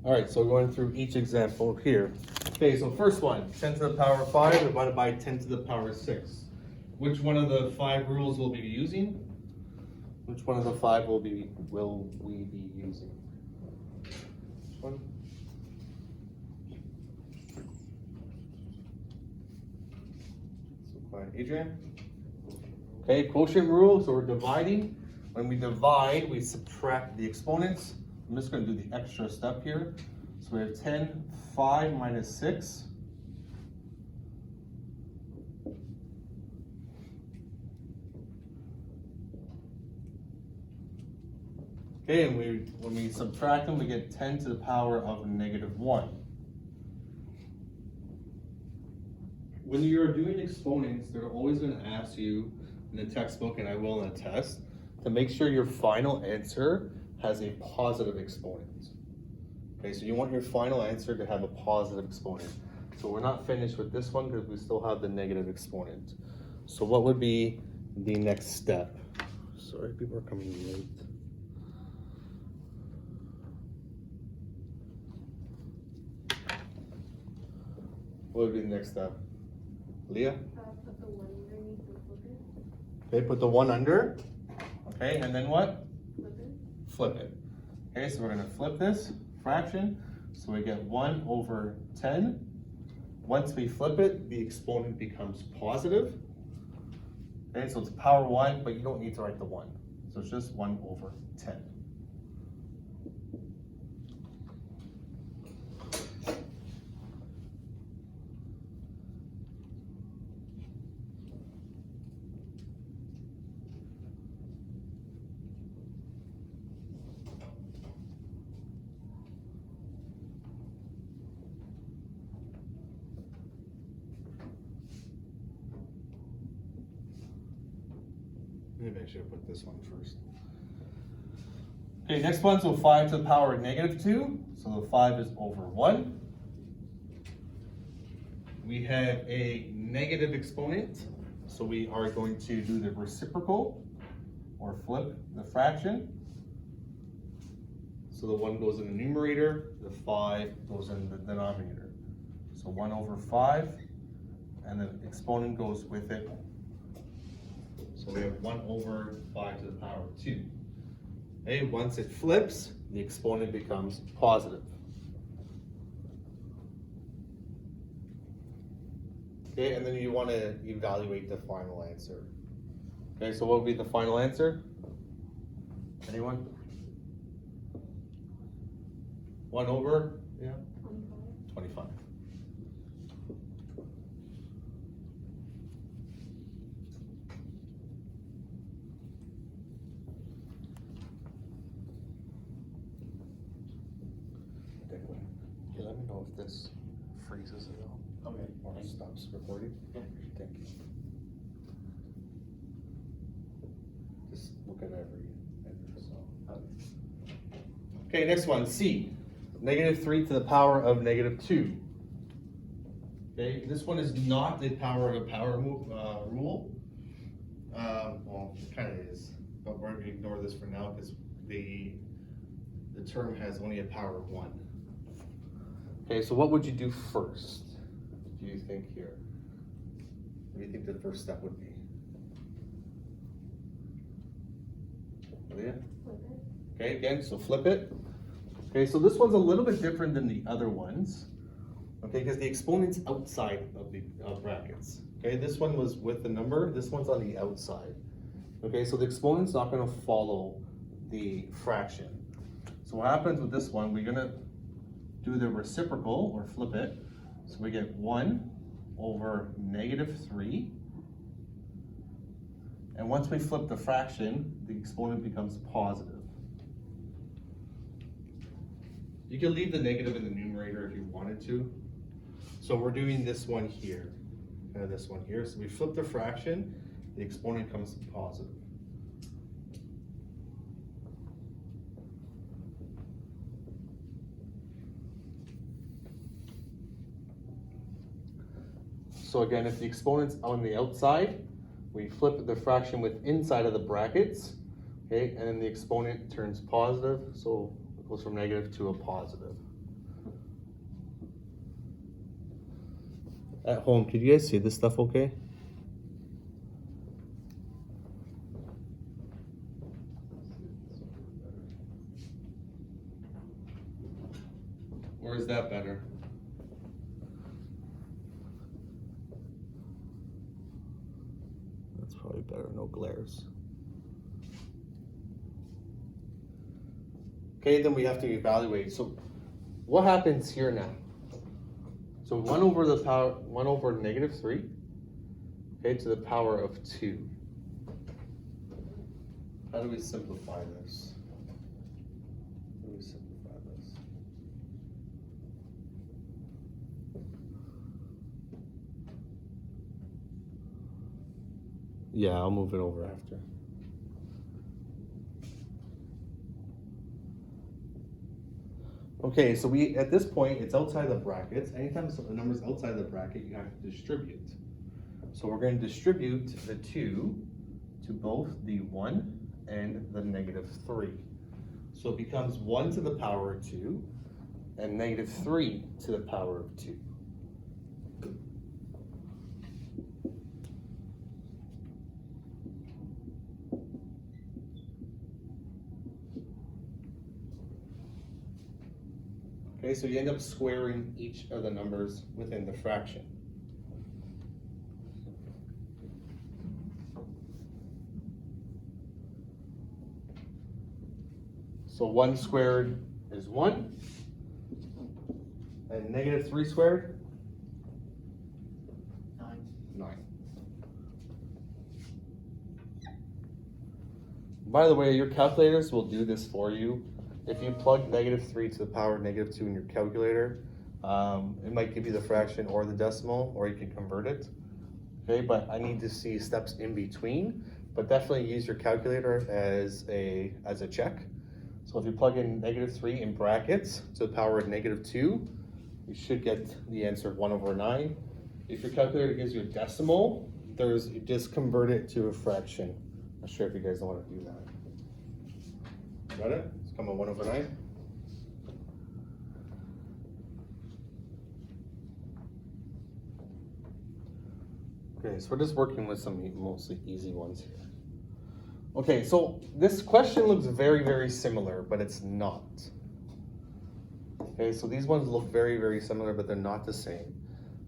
All right, so going through each example here. Okay, so first one, 10 to the power 5 divided by 10 to the power 6. Which one of the 5 rules will we be using? Which one of the 5 will we be using? Which one? So quiet, Adrian. Okay, quotient rule, so we're dividing. When we divide, we subtract the exponents. I'm just going to do the extra step here. So we have 10, 5 minus 6. Okay, and when we subtract them, we get 10 to the power of -1. When you're doing exponents, they're always going to ask you in the textbook, and I will in a test, to make sure your final answer has a positive exponent. Okay, so you want your final answer to have a positive exponent. So we're not finished with this one because we still have the negative exponent. So what would be the next step? Sorry, people are coming late. What would be the next step? Leah? Put the 1 underneath and flip it. Okay, put the 1 under. Okay, and then what? Flip it. Flip it. Okay, so we're going to flip this fraction. So we get 1 over 10. Once we flip it, the exponent becomes positive. Okay, so it's power 1, but you don't need to write the 1. So it's just 1 over 10. Maybe I should have put this one first. Okay, next one, so 5 to the power of -2. So the 5 is over 1. We have a negative exponent. So we are going to do the reciprocal or flip the fraction. So the 1 goes in the numerator, the 5 goes in the denominator. So 1 over 5, and the exponent goes with it. So we have 1 over 5 to the power of 2. Okay, once it flips, the exponent becomes positive. Okay, and then you want to evaluate the final answer. Okay, so what would be the final answer? Anyone? 1 over? Yeah? 25. 25. Okay, let me know if this freezes at all. Okay. Or stops recording. Yeah. Thank you. Just look at every so. Okay, next one, C. -3 to the power of -2. Okay, this one is not the power of a power rule. Well, it kind of is, but we're going to ignore this for now because the term has only a power of 1. Okay, so what would you do first? Do you think here? What do you think the first step would be? Leah? Flip it. Okay, again, so flip it. Okay, so this one's a little bit different than the other ones. Okay, because the exponent's outside of the brackets. Okay, this one was with the number, this one's on the outside. Okay, so the exponent's not going to follow the fraction. So what happens with this one, we're going to do the reciprocal, or flip it. So we get 1 over -3. And once we flip the fraction, the exponent becomes positive. You can leave the negative in the numerator if you wanted to. So we're doing this one here, and this one here. So we flip the fraction, the exponent comes positive. So again, if the exponent's on the outside, we flip the fraction with inside of the brackets, okay, and then the exponent turns positive, so it goes from negative to a positive. At home, could you guys see this stuff okay? Or is that better? That's probably better, no glares. Okay, then we have to evaluate. So what happens here now? So 1 over the power, 1 over -3, okay, to the power of 2. How do we simplify this? How do we simplify this? Yeah, I'll move it over after. Okay, so we, at this point, it's outside the brackets. Anytime the number's outside the bracket, you have to distribute. So we're going to distribute the 2 to both the 1 and the -3. So it becomes 1 to the power of 2 and -3 to the power of 2. Okay, so you end up squaring each of the numbers within the fraction. So 1 squared is 1, and -3 squared? 9. By the way, your calculators will do this for you. If you plug -3 to the power of -2 in your calculator, it might give you the fraction or the decimal, or you can convert it. Okay, but I need to see steps in between. But definitely use your calculator as a check. So if you plug in -3 in brackets to the power of -2, you should get the answer of 1 over 9. If your calculator gives you a decimal, you just convert it to a fraction. I'm not sure if you guys know how to do that. Got it? It's coming 1 over 9. Okay, so we're just working with some mostly easy ones here. Okay, so this question looks very, very similar, but it's not. Okay, so these ones look very, very similar, but they're not the same.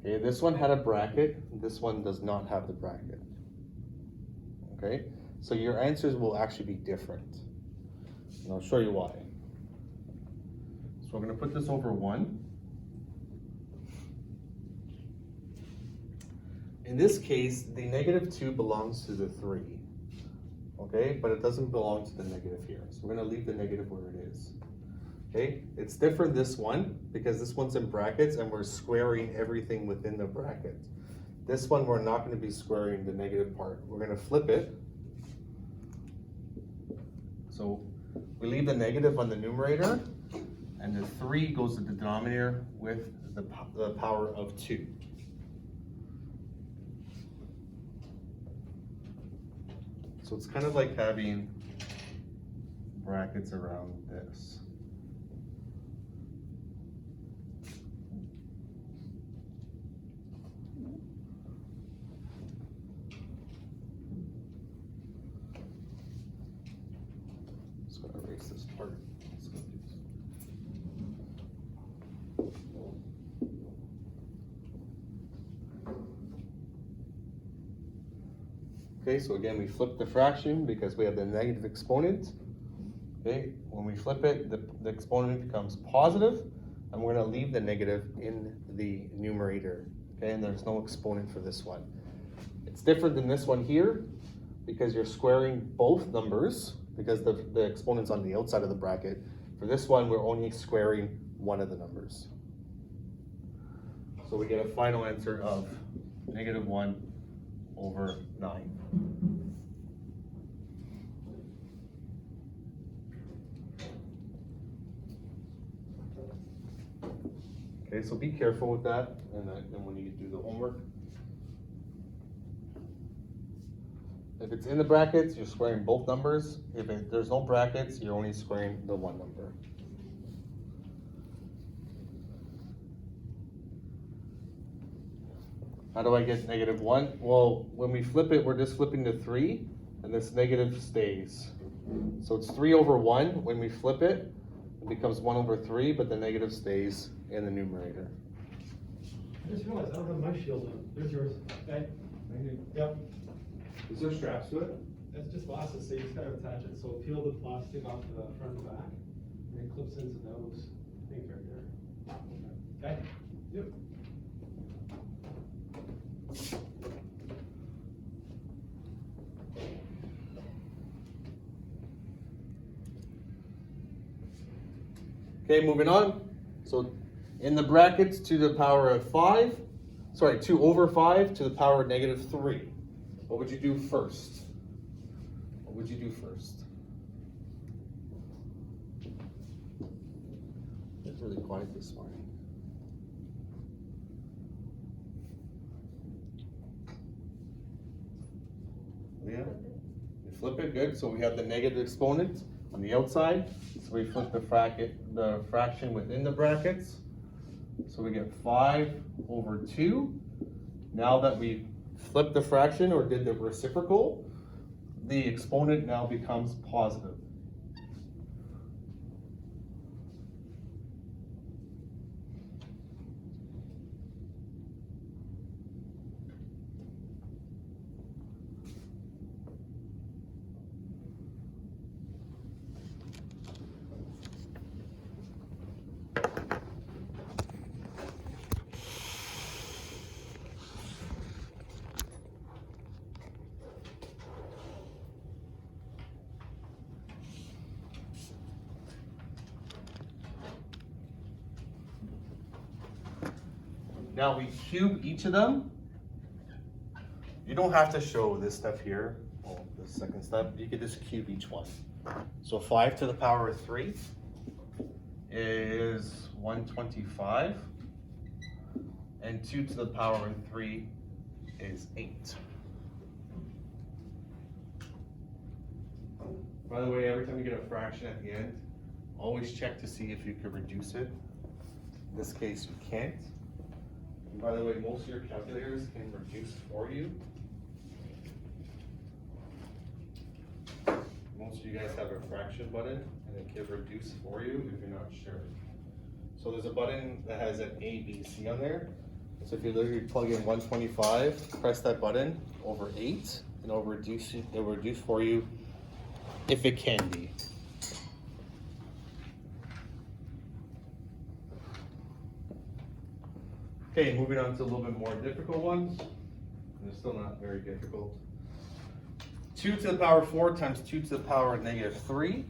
Okay, this one had a bracket, this one does not have the bracket. Okay, so your answers will actually be different. And I'll show you why. So we're gonna put this over 1. In this case, the -2 belongs to the 3. Okay, but it doesn't belong to the negative here. So we're gonna leave the negative where it is. Okay, it's different this one because this one's in brackets and we're squaring everything within the bracket. This one, we're not gonna be squaring the negative part. We're gonna flip it. So we leave the negative on the numerator and the 3 goes to the denominator with the power of 2. So it's kind of like having brackets around this. Just gonna erase this part. Okay, so again, we flip the fraction because we have the negative exponent. Okay, when we flip it, the exponent becomes positive, and we're gonna leave the negative in the numerator. Okay, and there's no exponent for this one. It's different than this one here because you're squaring both numbers because the exponent's on the outside of the bracket. For this one, we're only squaring one of the numbers. So we get a final answer of -1 over 9. Okay, so be careful with that, and when you do the homework. If it's in the brackets, you're squaring both numbers. If there's no brackets, you're only squaring the one number. How do I get -1? Well, when we flip it, we're just flipping to 3, and this negative stays. So it's 3 over 1. When we flip it, it becomes 1 over 3, but the negative stays in the numerator. I just realized I don't have my shield on. There's yours. Okay. Thank you. Yep. Is there straps to it? That's just glasses, so you just gotta attach it. So peel the plastic off the front and back, and it clips into those things right there. Okay? Yep. Okay, moving on. So in the brackets, 2 to the power of 5, sorry, 2 over 5 to the power of -3. What would you do first? What would you do first? It's really quiet this morning. Yeah, you flip it, good. So we have the negative exponent on the outside. So we flip the fraction within the brackets. So we get 5 over 2. Now that we flipped the fraction or did the reciprocal, the exponent now becomes positive. Now we cube each of them. You don't have to show this stuff here, well, the second step. You could just cube each one. So 5 to the power of 3 is 125. And 2 to the power of 3 is 8. By the way, every time you get a fraction at the end, always check to see if you could reduce it. In this case, you can't. And by the way, most of your calculators can reduce for you. Most of you guys have a fraction button, and it can reduce for you if you're not sure. So there's a button that has an A, B, C on there. So if you literally plug in 125, press that button over 8, and it'll reduce for you if it can be. Okay, moving on to a little bit more difficult ones. And they're still not very difficult. 2 to the power of 4 times 2 to the power of -3,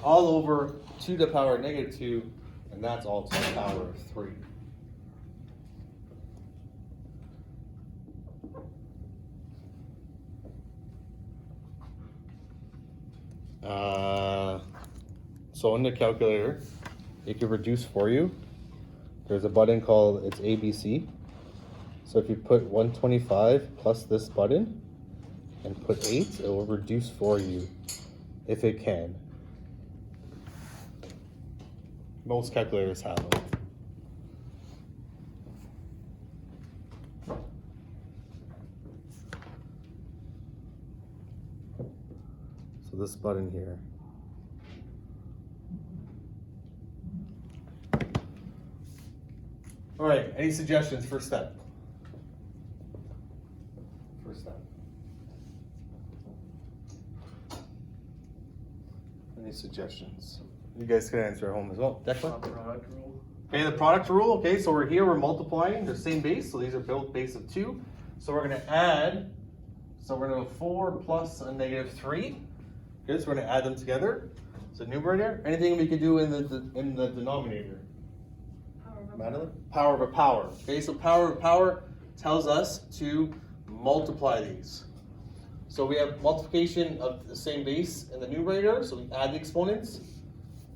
all over 2 to the power of -2, and that's all to the power of 3. So in the calculator, it can reduce for you. There's a button called, it's ABC. So if you put 125 plus this button and put 8, it will reduce for you if it can. Most calculators have them. So this button here. All right, any suggestions for step? First step. Any suggestions? You guys can answer at home as well. Declan? Product rule. Okay, the product rule. Okay, so we're here, we're multiplying the same base. So these are both base of 2. So we're going to add, so we're going to go 4 plus a -3. Good, so we're going to add them together. So numerator, anything we could do in the denominator? Madeline? Power of a power. Okay, so power of a power tells us to multiply these. So we have multiplication of the same base in the numerator, so we add the exponents.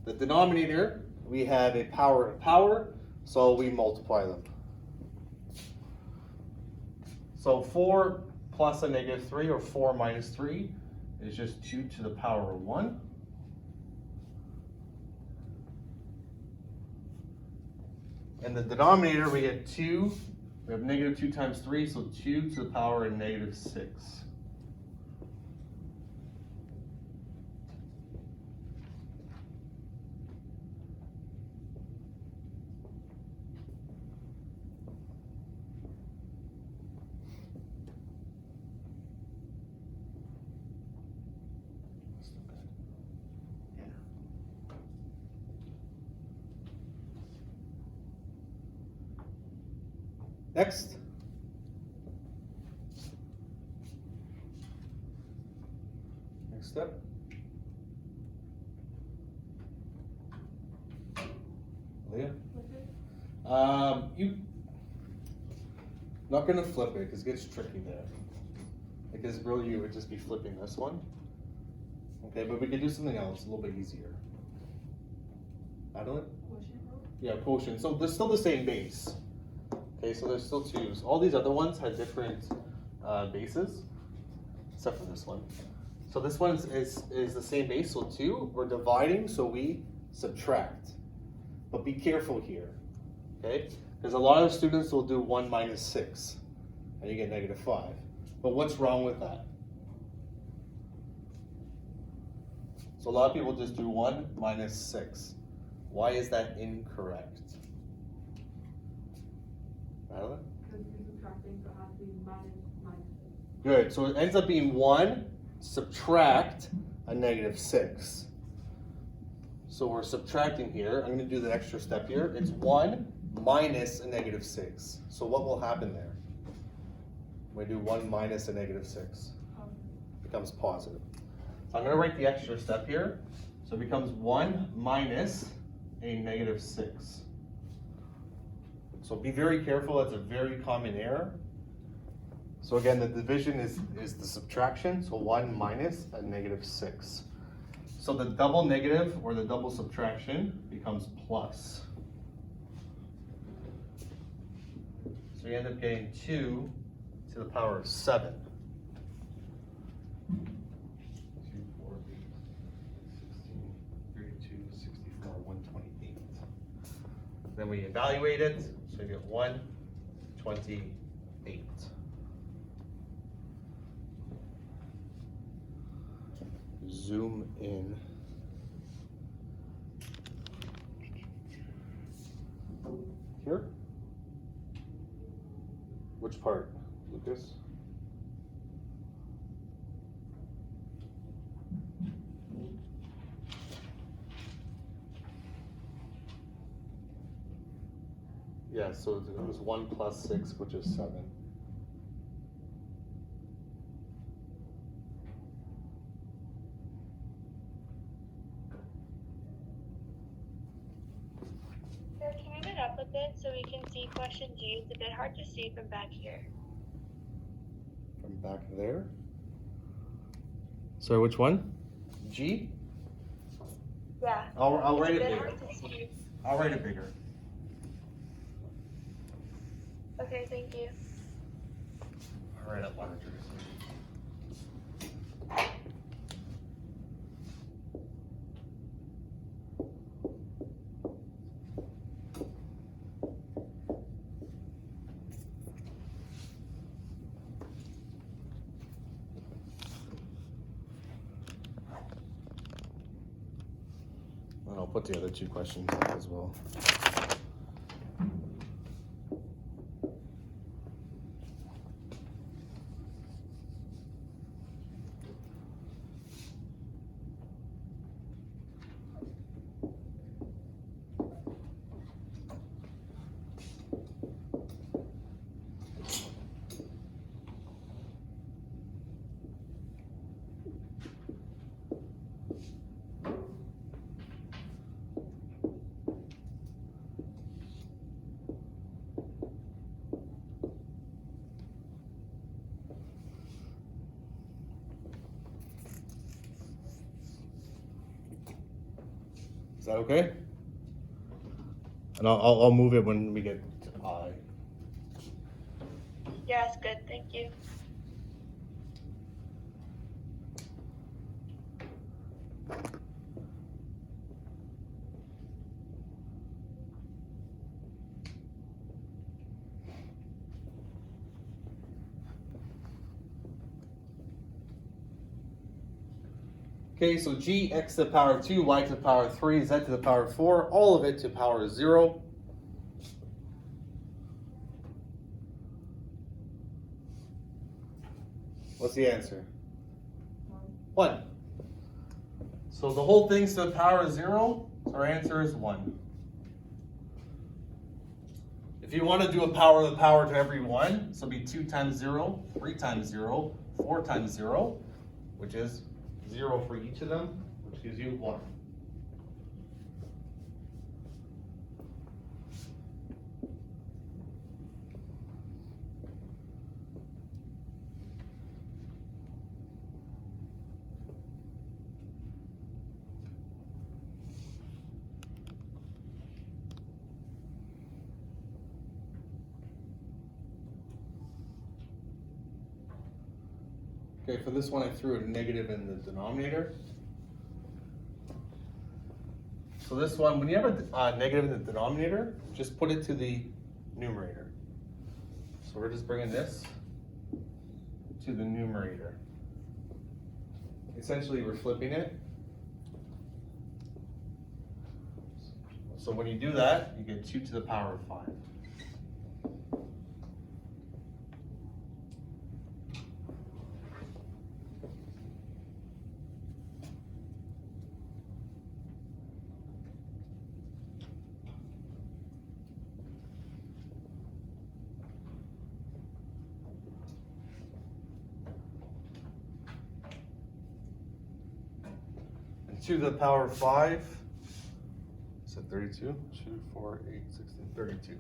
The denominator, we have a power of power, so we multiply them. So 4 plus a -3, or 4 minus 3, is just 2 to the power of 1. In the denominator, we get 2 We have negative 2 times 3, so 2 to the power of negative 6. Next. Next step. Leah? You not gonna flip it because it gets tricky there. Because really you would just be flipping this one. Okay, but we could do something else a little bit easier. Madeline? Quotient rule? Yeah, quotient. So they're still the same base. Okay, so there's still 2's. All these other ones had different bases, except for this one. So this one is the same base, so 2. We're dividing, so we subtract. But be careful here, okay? Because a lot of students will do 1 minus 6, and you get negative 5. But what's wrong with that? So a lot of people just do 1 minus 6. Why is that incorrect? Madeline? Because you're subtracting, so it has to be minus. Good, so it ends up being 1, subtract a negative 6. So we're subtracting here. I'm gonna do the extra step here. It's 1 minus a negative 6. So what will happen there? We do 1 minus a negative 6. Becomes positive. So I'm gonna write the extra step here. So it becomes 1 minus a negative 6. So be very careful, that's a very common error. So again, the division is the subtraction, so 1 minus a negative 6. So the double negative or the double subtraction becomes plus. So you end up getting 2 to the power of 7. 2, 4, 8, 16, 32, 64, 128. Then we evaluate it, so you get 128. Zoom in. Here? Which part, Lucas? Yeah, so it was 1 plus 6, which is 7. Sir, can we move up a bit so we can see question G? It's a bit hard to see from back here. From back there? Sorry, which one? G? Yeah. I'll write it It's a bit bigger. hard to see. I'll write it bigger. Okay, thank you. I'll write it larger. And I'll put the other 2 questions up as well. Is that okay? And I'll move it when we get to I. Yeah, it's good. Thank you. Okay, so g, x to the power of 2, y to the power of 3, z to the power of 4, all of it to the power of 0. What's the answer? 1. So the whole thing's to the power of 0, so our answer is 1. If you want to do a power of the power to every 1, so it'll be 2 times 0, 3 times 0, 4 times 0, which is 0 for each of them, which gives you 1. Okay, for this one I threw a negative in the denominator. So this one, when you have a negative in the denominator, just put it to the numerator. So we're just bringing this to the numerator. Essentially, we're flipping it. So when you do that, you get 2 to the power of 5. And 2 to the power of 5. Is it 32? 2, 4, 8, 16, 32.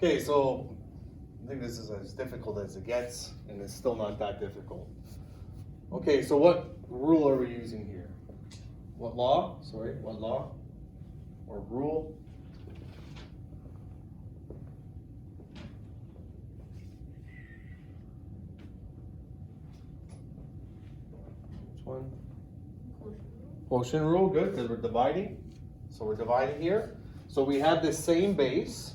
Okay, so I think this is as difficult as it gets, and it's still not that difficult. Okay, so what rule are we using here? What law? Sorry, what law? Or rule? Which one? Quotient rule, good, because we're dividing. So we're dividing here. So we have the same base.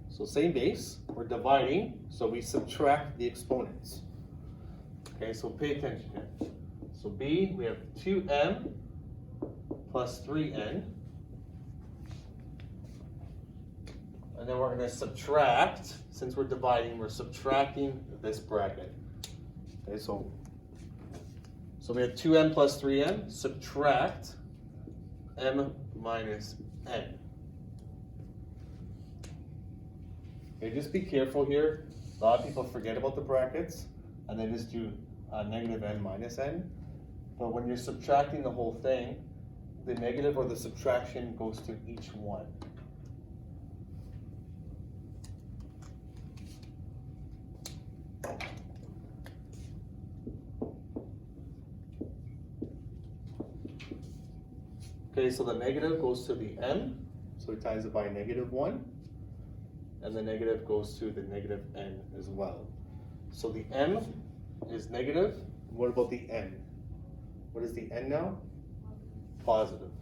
So same base, we're dividing, so we subtract the exponents. Okay, so pay attention here. So B, we have 2m plus 3n. And then we're going to subtract, since we're dividing, we're subtracting this bracket. Okay, so we have 2m plus 3n, subtract m minus n. Okay, just be careful here. A lot of people forget about the brackets, and they just do negative n minus n. But when you're subtracting the whole thing, the negative or the subtraction goes to each one. Okay, so the negative goes to the m, so we times it by -1. And the negative goes to the negative n as well. So the m is negative. What about the n? What is the n now? Positive.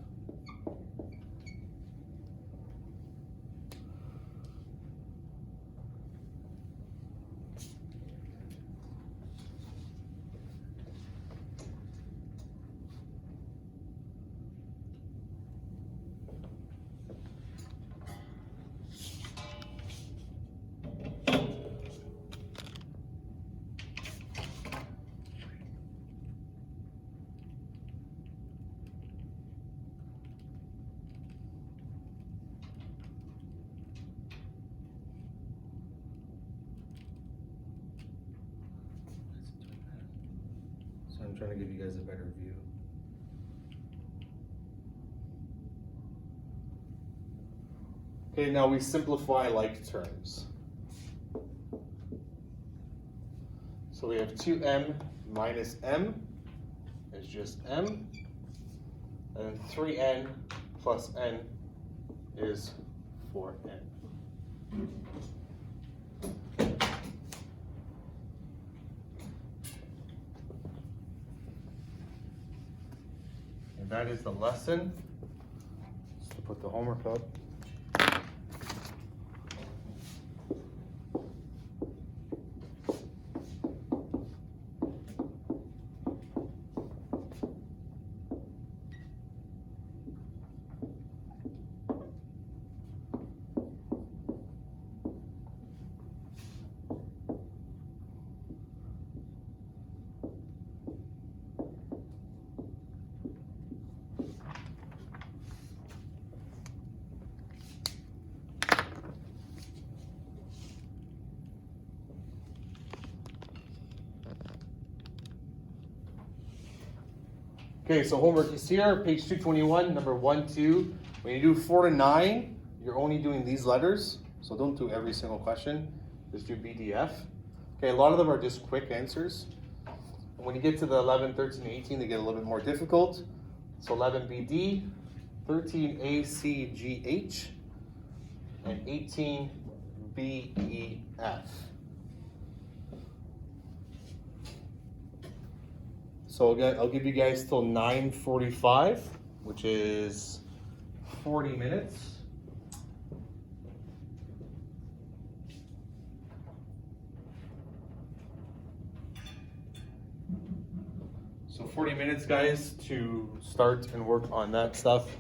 So I'm trying to give you guys a better view. Okay, now we simplify like terms. So we have 2m minus m is just m, and 3n plus n is 4n. And that is the lesson. Just to put the homework up. Okay, so homework is here, page 221, number 1, 2. When you do 4 to 9, you're only doing these letters, so don't do every single question. Just do BDF. Okay, a lot of them are just quick answers. And when you get to the 11, 13, 18, they get a little bit more difficult. So 11 BD, 13 ACGH, and 18 BEF. So I'll give you guys till 9:45, which is 40 minutes. So 40 minutes, guys, to start and work on that stuff.